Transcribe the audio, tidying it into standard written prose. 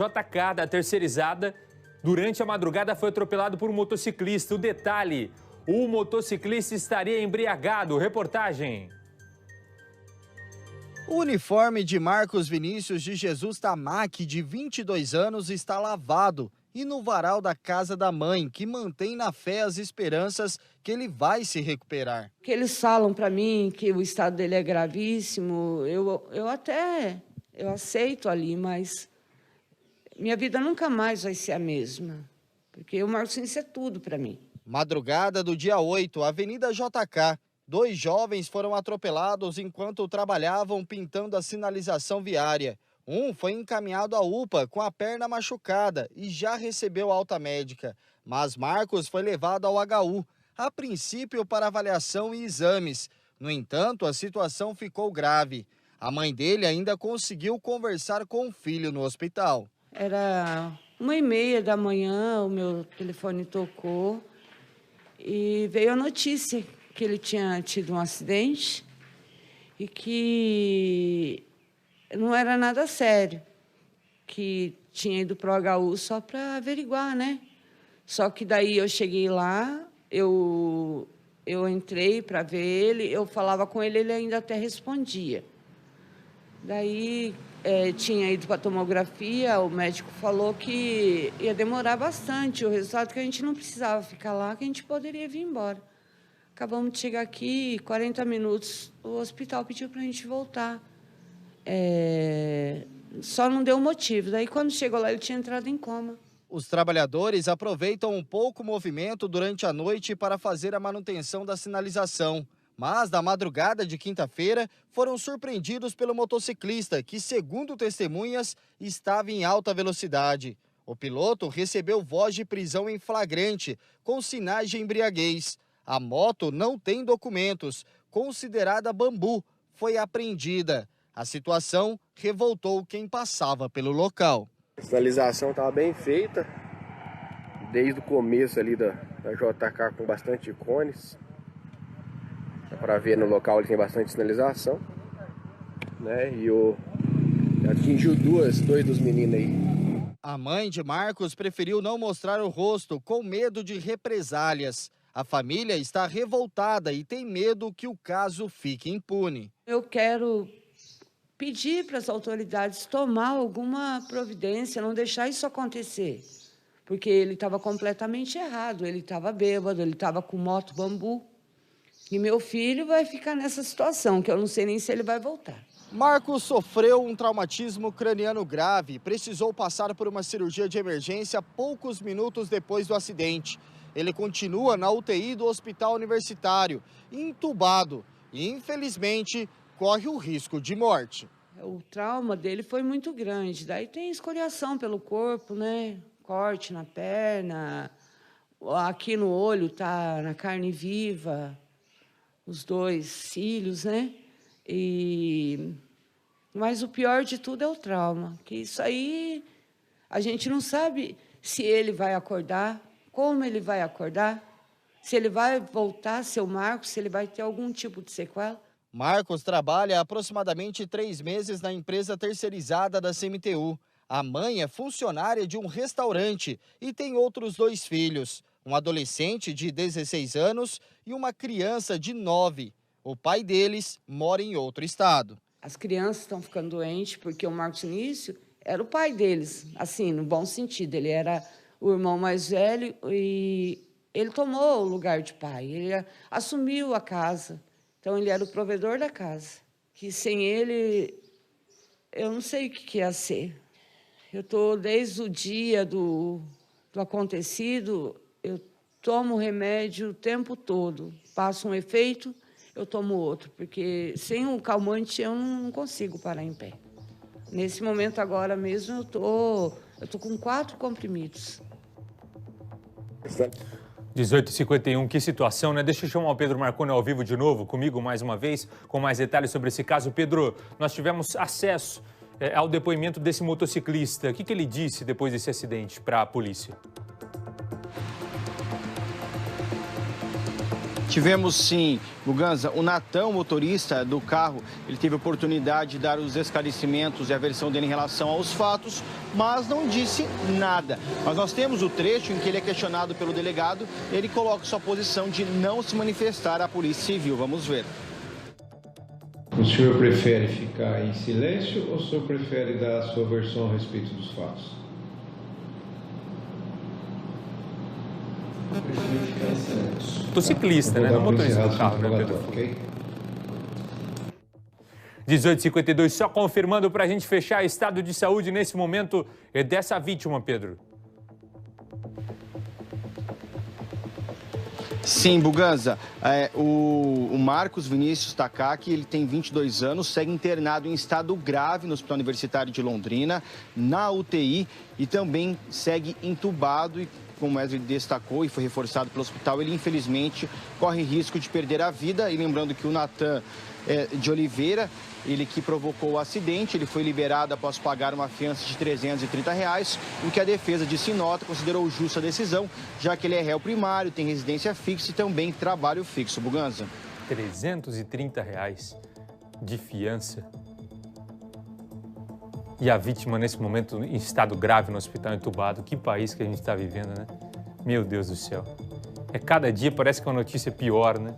JK da terceirizada, durante a madrugada foi atropelado por um motociclista. O detalhe, o motociclista estaria embriagado. Reportagem. O uniforme de Marcos Vinícius de Jesus Tamaki, de 22 anos, está lavado e no varal da casa da mãe, que mantém na fé as esperanças que ele vai se recuperar. Que eles falam para mim que o estado dele é gravíssimo, eu aceito ali, mas minha vida nunca mais vai ser a mesma, porque o Marcos Vinícius é tudo para mim. Madrugada do dia 8, Avenida JK. 2 jovens foram atropelados enquanto trabalhavam pintando a sinalização viária. Um foi encaminhado à UPA com a perna machucada e já recebeu alta médica. Mas Marcos foi levado ao HU, a princípio para avaliação e exames. No entanto, a situação ficou grave. A mãe dele ainda conseguiu conversar com o filho no hospital. Era 1h30 da manhã, o meu telefone tocou e veio a notícia que ele tinha tido um acidente e que não era nada sério, que tinha ido para o HU só para averiguar, né? Só que daí eu cheguei lá, eu entrei para ver ele, eu falava com ele, ele ainda até respondia. Daí tinha ido para a tomografia, o médico falou que ia demorar bastante, o resultado que a gente não precisava ficar lá, que a gente poderia vir embora. Acabamos de chegar aqui, 40 minutos, o hospital pediu para a gente voltar. Só não deu motivo. Daí, quando chegou lá, ele tinha entrado em coma. Os trabalhadores aproveitam um pouco o movimento durante a noite para fazer a manutenção da sinalização. Mas, na madrugada de quinta-feira, foram surpreendidos pelo motociclista, que, segundo testemunhas, estava em alta velocidade. O piloto recebeu voz de prisão em flagrante, com sinais de embriaguez. A moto não tem documentos, considerada bambu, foi apreendida. A situação revoltou quem passava pelo local. A sinalização estava bem feita, desde o começo ali da JK, com bastante cones. Dá para ver no local ele tem bastante sinalização, né? E atingiu dois dos meninos aí. A mãe de Marcos preferiu não mostrar o rosto, com medo de represálias. A família está revoltada e tem medo que o caso fique impune. Eu quero pedir para as autoridades tomar alguma providência, não deixar isso acontecer. Porque ele estava completamente errado, ele estava bêbado, ele estava com moto bambu. E meu filho vai ficar nessa situação, que eu não sei nem se ele vai voltar. Marcos sofreu um traumatismo craniano grave, precisou passar por uma cirurgia de emergência poucos minutos depois do acidente. Ele continua na UTI do Hospital Universitário, entubado, e infelizmente corre o risco de morte. O trauma dele foi muito grande, daí tem escoriação pelo corpo, né? Corte na perna, aqui no olho tá na carne viva, os 2 cílios, né? Mas o pior de tudo é o trauma, que isso aí a gente não sabe se ele vai acordar, como ele vai acordar, se ele vai voltar a ser o Marcos, se ele vai ter algum tipo de sequela. Marcos trabalha há aproximadamente 3 meses na empresa terceirizada da CMTU. A mãe é funcionária de um restaurante e tem outros 2 filhos, um adolescente de 16 anos e uma criança de 9. O pai deles mora em outro estado. As crianças estão ficando doentes porque o Marcos Vinícius era o pai deles, assim, no bom sentido. Ele era o irmão mais velho e ele tomou o lugar de pai, ele assumiu a casa. Então, ele era o provedor da casa, que sem ele, eu não sei o que ia ser. Eu estou, desde o dia do acontecido, eu tomo remédio o tempo todo. Passa um efeito, eu tomo outro, porque sem o calmante eu não consigo parar em pé. Nesse momento agora mesmo, eu tô com 4 comprimidos. 18h51, que situação, né? Deixa eu chamar o Pedro Marconi ao vivo de novo, comigo mais uma vez, com mais detalhes sobre esse caso. Pedro, nós tivemos acesso ao depoimento desse motociclista. O que ele disse depois desse acidente para a polícia? Tivemos sim, Muganza, o Natan, o motorista do carro, ele teve a oportunidade de dar os esclarecimentos e a versão dele em relação aos fatos, mas não disse nada. Mas nós temos o trecho em que ele é questionado pelo delegado, ele coloca sua posição de não se manifestar à Polícia Civil. Vamos ver. O senhor prefere ficar em silêncio ou o senhor prefere dar a sua versão a respeito dos fatos? Motociclista, né? Não motorista do carro, né, Pedro? Okay? 18h52, só confirmando para a gente fechar estado de saúde nesse momento dessa vítima, Pedro. Sim, Buganza, o Marcos Vinícius Takaki, ele tem 22 anos, segue internado em estado grave no Hospital Universitário de Londrina, na UTI, e também segue entubado e, como o Wesley destacou e foi reforçado pelo hospital, ele infelizmente corre risco de perder a vida. E lembrando que o Natan de Oliveira, ele que provocou o acidente, ele foi liberado após pagar uma fiança de R$330, o que a defesa disse em nota considerou justa a decisão, já que ele é réu primário, tem residência fixa e também trabalho fixo. Buganza. R$330 de fiança. E a vítima, nesse momento, em estado grave no hospital, entubado. Que país que a gente está vivendo, né? Meu Deus do céu. Cada dia parece que a notícia é pior, né?